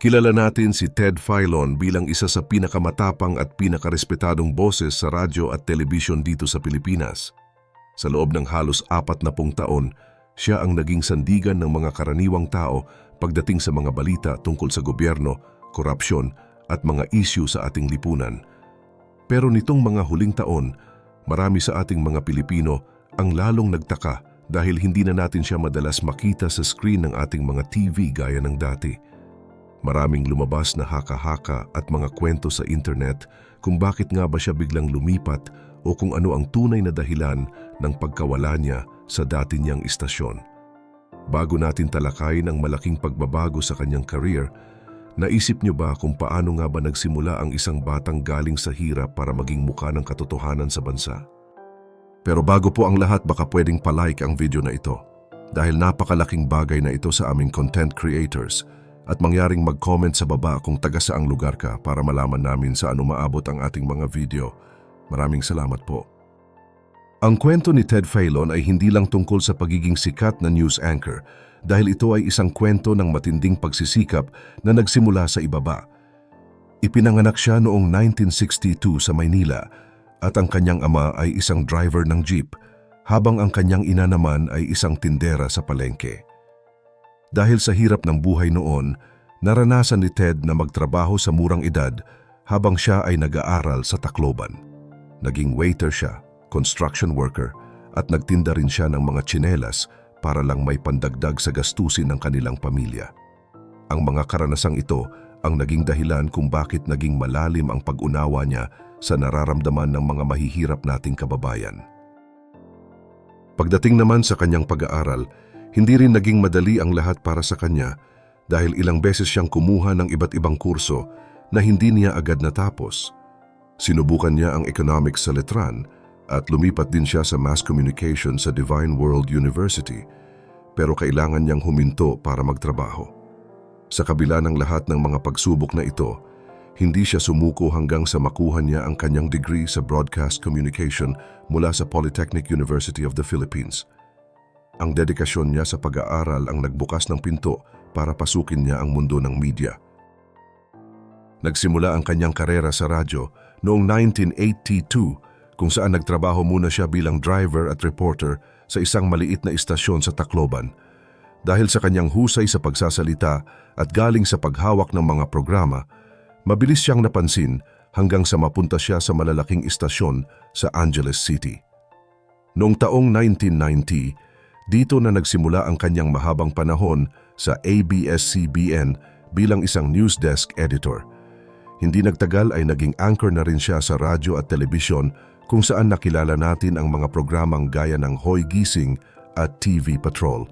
Kilala natin si Ted Filon bilang isa sa pinakamatapang at pinakarespetadong boses sa radyo at telebisyon dito sa Pilipinas. Sa loob ng halos 40 taon, siya ang naging sandigan ng mga karaniwang tao pagdating sa mga balita tungkol sa gobyerno, korupsyon at mga isyu sa ating lipunan. Pero nitong mga huling taon, marami sa ating mga Pilipino ang lalong nagtaka dahil hindi na natin siya madalas makita sa screen ng ating mga TV gaya ng dati. Maraming lumabas na haka-haka at mga kwento sa internet kung bakit nga ba siya biglang lumipat o kung ano ang tunay na dahilan ng pagkawala niya sa dati niyang istasyon. Bago natin talakayin ang malaking pagbabago sa kanyang career, naisip niyo ba kung paano nga ba nagsimula ang isang batang galing sa hirap para maging mukha ng katotohanan sa bansa? Pero bago po ang lahat, baka pwedeng palike ang video na ito dahil napakalaking bagay na ito sa aming content creators. At mangyaring mag-comment sa baba kung taga saang lugar ka para malaman namin saan umaabot ang ating mga video. Maraming salamat po. Ang kwento ni Ted Filon ay hindi lang tungkol sa pagiging sikat na news anchor dahil ito ay isang kwento ng matinding pagsisikap na nagsimula sa ibaba. Ipinanganak siya noong 1962 sa Maynila at ang kanyang ama ay isang driver ng jeep habang ang kanyang ina naman ay isang tindera sa palengke. Dahil sa hirap ng buhay noon, naranasan ni Ted na magtrabaho sa murang edad habang siya ay nag-aaral sa Tacloban. Naging waiter siya, construction worker, at nagtinda rin siya ng mga tsinelas para lang may pandagdag sa gastusin ng kanilang pamilya. Ang mga karanasang ito ang naging dahilan kung bakit naging malalim ang pag-unawa niya sa nararamdaman ng mga mahihirap nating kababayan. Pagdating naman sa kanyang pag-aaral, hindi rin naging madali ang lahat para sa kanya dahil ilang beses siyang kumuha ng iba't ibang kurso na hindi niya agad natapos. Sinubukan niya ang economics sa Letran at lumipat din siya sa mass communication sa Divine World University, pero kailangan niyang huminto para magtrabaho. Sa kabila ng lahat ng mga pagsubok na ito, hindi siya sumuko hanggang sa makuha niya ang kanyang degree sa broadcast communication mula sa Polytechnic University of the Philippines. Ang dedikasyon niya sa pag-aaral ang nagbukas ng pinto para pasukin niya ang mundo ng media. Nagsimula ang kanyang karera sa radyo noong 1982 kung saan nagtrabaho muna siya bilang driver at reporter sa isang maliit na istasyon sa Tacloban. Dahil sa kanyang husay sa pagsasalita at galing sa paghawak ng mga programa, mabilis siyang napansin hanggang sa mapunta siya sa malalaking istasyon sa Angeles City. Noong taong 1990, dito na nagsimula ang kanyang mahabang panahon sa ABS-CBN bilang isang news desk editor. Hindi nagtagal ay naging anchor na rin siya sa radyo at telebisyon kung saan nakilala natin ang mga programang gaya ng Hoy Gising at TV Patrol.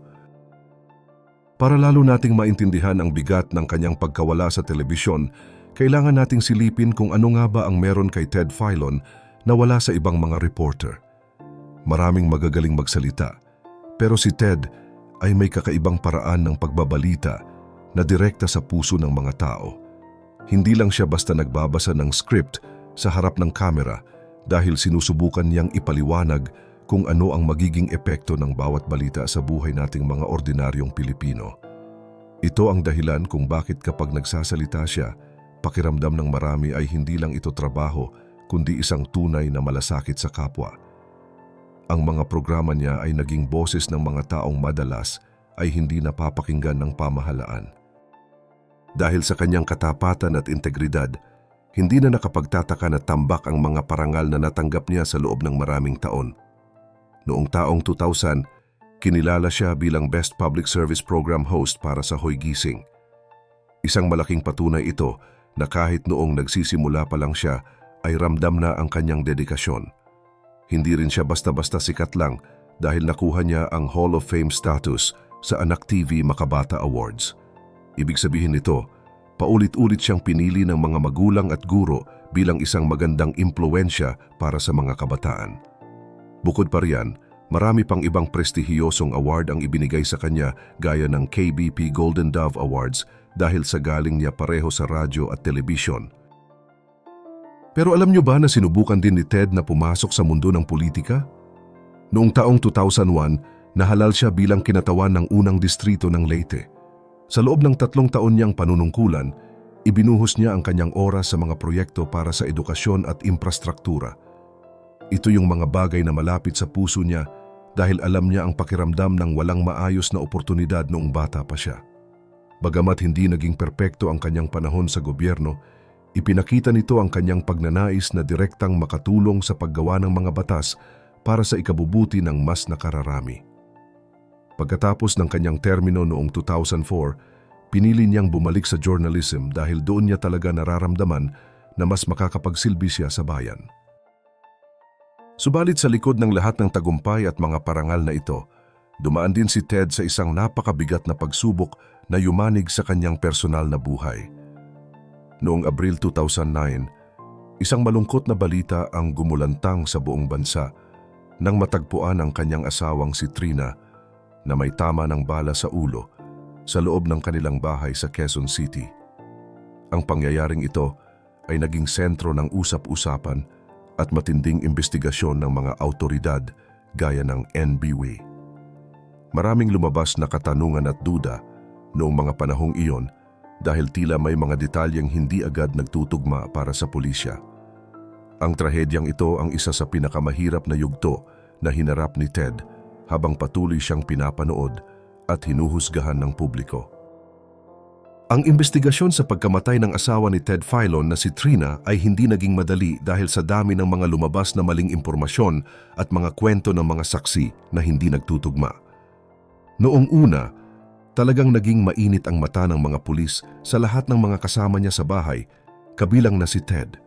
Para lalo nating maintindihan ang bigat ng kanyang pagkawala sa telebisyon, kailangan nating silipin kung ano nga ba ang meron kay Ted Filon na wala sa ibang mga reporter. Maraming magagaling magsalita, pero si Ted ay may kakaibang paraan ng pagbabalita na direkta sa puso ng mga tao. Hindi lang siya basta nagbabasa ng script sa harap ng kamera dahil sinusubukan niyang ipaliwanag kung ano ang magiging epekto ng bawat balita sa buhay nating mga ordinaryong Pilipino. Ito ang dahilan kung bakit kapag nagsasalita siya, pakiramdam ng marami ay hindi lang ito trabaho kundi isang tunay na malasakit sa kapwa. Ang mga programa niya ay naging boses ng mga taong madalas ay hindi napapakinggan ng pamahalaan. Dahil sa kanyang katapatan at integridad, hindi na nakapagtataka na tambak ang mga parangal na natanggap niya sa loob ng maraming taon. Noong taong 2000, kinilala siya bilang Best Public Service Program Host para sa Hoy Gising. Isang malaking patunay ito na kahit noong nagsisimula pa lang siya ay ramdam na ang kanyang dedikasyon. Hindi rin siya basta-basta sikat lang dahil nakuha niya ang Hall of Fame status sa Anak TV Makabata Awards. Ibig sabihin nito, paulit-ulit siyang pinili ng mga magulang at guro bilang isang magandang impluwensya para sa mga kabataan. Bukod pa riyan, marami pang ibang prestihiyosong award ang ibinigay sa kanya gaya ng KBP Golden Dove Awards dahil sa galing niya pareho sa radyo at telebisyon. Pero alam niyo ba na sinubukan din ni Ted na pumasok sa mundo ng politika? Noong taong 2001, nahalal siya bilang kinatawan ng unang distrito ng Leyte. Sa loob ng 3 taon niyang panunungkulan, ibinuhos niya ang kanyang oras sa mga proyekto para sa edukasyon at infrastruktura. Ito yung mga bagay na malapit sa puso niya dahil alam niya ang pakiramdam ng walang maayos na oportunidad noong bata pa siya. Bagamat hindi naging perpekto ang kanyang panahon sa gobyerno, ipinakita nito ang kanyang pagnanais na direktang makatulong sa paggawa ng mga batas para sa ikabubuti ng mas nakararami. Pagkatapos ng kanyang termino noong 2004, pinili niyang bumalik sa journalism dahil doon niya talaga nararamdaman na mas makakapagsilbi siya sa bayan. Subalit sa likod ng lahat ng tagumpay at mga parangal na ito, dumaan din si Ted sa isang napakabigat na pagsubok na yumanig sa kanyang personal na buhay. Noong Abril 2009, isang malungkot na balita ang gumulantang sa buong bansa nang matagpuan ang kanyang asawang si Trina na may tama ng bala sa ulo sa loob ng kanilang bahay sa Quezon City. Ang pangyayaring ito ay naging sentro ng usap-usapan at matinding investigasyon ng mga autoridad gaya ng NBI. Maraming lumabas na katanungan at duda noong mga panahong iyon dahil tila may mga detalyeng hindi agad nagtutugma para sa pulisya. Ang trahedyang ito ang isa sa pinakamahirap na yugto na hinarap ni Ted habang patuloy siyang pinapanood at hinuhusgahan ng publiko. Ang investigasyon sa pagkamatay ng asawa ni Ted Filon na si Trina ay hindi naging madali dahil sa dami ng mga lumabas na maling impormasyon at mga kwento ng mga saksi na hindi nagtutugma. Noong una, talagang naging mainit ang mata ng mga pulis sa lahat ng mga kasama niya sa bahay, kabilang na si Ted.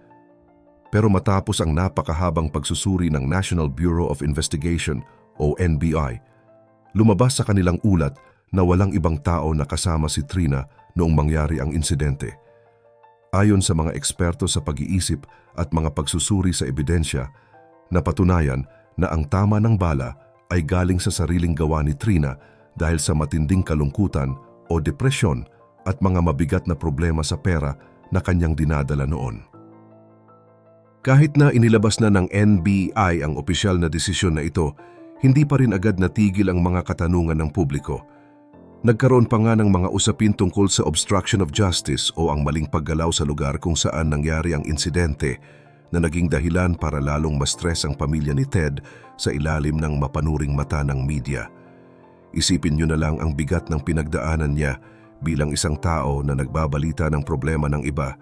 Pero matapos ang napakahabang pagsusuri ng National Bureau of Investigation o NBI, lumabas sa kanilang ulat na walang ibang tao na kasama si Trina noong mangyari ang insidente. Ayon sa mga eksperto sa pag-iisip at mga pagsusuri sa ebidensya, napatunayan na ang tama ng bala ay galing sa sariling gawa ni Trina dahil sa matinding kalungkutan o depresyon at mga mabigat na problema sa pera na kanyang dinadala noon. Kahit na inilabas na ng NBI ang opisyal na desisyon na ito, hindi pa rin agad natigil ang mga katanungan ng publiko. Nagkaroon pa nga ng mga usapin tungkol sa obstruction of justice o ang maling paggalaw sa lugar kung saan nangyari ang insidente na naging dahilan para lalong ma-stress ang pamilya ni Ted sa ilalim ng mapanuring mata ng media. Isipin niyo na lang ang bigat ng pinagdaanan niya bilang isang tao na nagbabalita ng problema ng iba.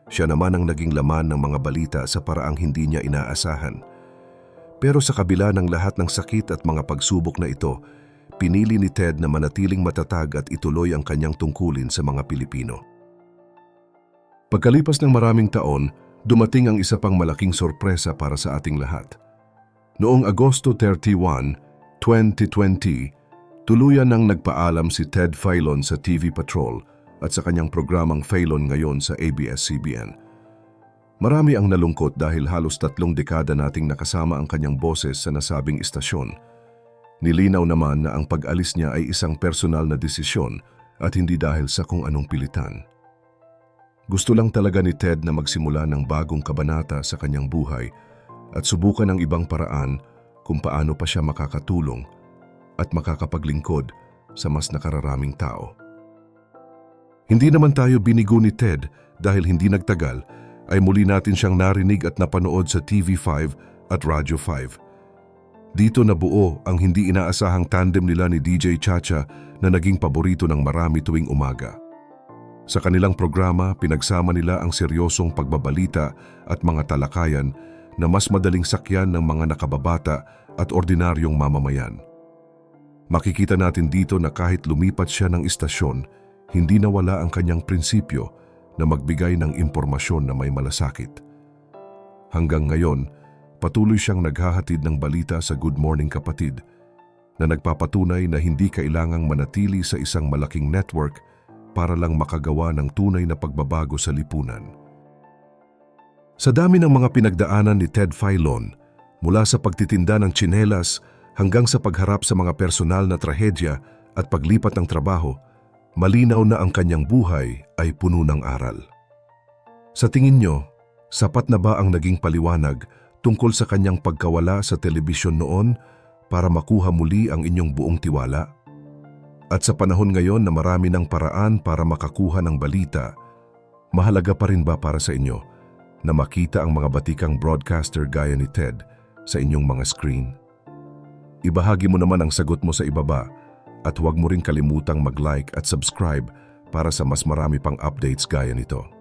Siya naman ang naging laman ng mga balita sa paraang hindi niya inaasahan. Pero sa kabila ng lahat ng sakit at mga pagsubok na ito, pinili ni Ted na manatiling matatag at ituloy ang kanyang tungkulin sa mga Pilipino. Pagkalipas ng maraming taon, dumating ang isa pang malaking sorpresa para sa ating lahat. Noong Agosto 31, 2020, tuluyan nang nagpaalam si Ted Filon sa TV Patrol at sa kanyang programang Filon ngayon sa ABS-CBN. Marami ang nalungkot dahil halos 3 dekada nating nakasama ang kanyang boses sa nasabing istasyon. Nilinaw naman na ang pag-alis niya ay isang personal na desisyon at hindi dahil sa kung anong pilitan. Gusto lang talaga ni Ted na magsimula ng bagong kabanata sa kanyang buhay at subukan ang ibang paraan kung paano pa siya makakatulong at makakapaglingkod sa mas nakararaming tao. Hindi naman tayo binigo ni Ted dahil hindi nagtagal ay muli natin siyang narinig at napanood sa TV5 at Radyo 5. Dito nabuo ang hindi inaasahang tandem nila ni DJ Chacha na naging paborito ng marami tuwing umaga. Sa kanilang programa, pinagsama nila ang seryosong pagbabalita at mga talakayan na mas madaling sakyan ng mga nakababata at ordinaryong mamamayan. Makikita natin dito na kahit lumipat siya ng istasyon, hindi nawala ang kanyang prinsipyo na magbigay ng impormasyon na may malasakit. Hanggang ngayon, patuloy siyang naghahatid ng balita sa Good Morning Kapatid na nagpapatunay na hindi kailangang manatili sa isang malaking network para lang makagawa ng tunay na pagbabago sa lipunan. Sa dami ng mga pinagdaanan ni Ted Filon, mula sa pagtitinda ng tsinelas hanggang sa pagharap sa mga personal na trahedya at paglipat ng trabaho, malinaw na ang kanyang buhay ay puno ng aral. Sa tingin nyo, sapat na ba ang naging paliwanag tungkol sa kanyang pagkawala sa telebisyon noon para makuha muli ang inyong buong tiwala? At sa panahon ngayon na marami ng paraan para makakuha ng balita, mahalaga pa rin ba para sa inyo na makita ang mga batikang broadcaster gaya ni Ted sa inyong mga screen? Ibahagi mo naman ang sagot mo sa ibaba at huwag mo ring kalimutang mag-like at subscribe para sa mas marami pang updates gaya nito.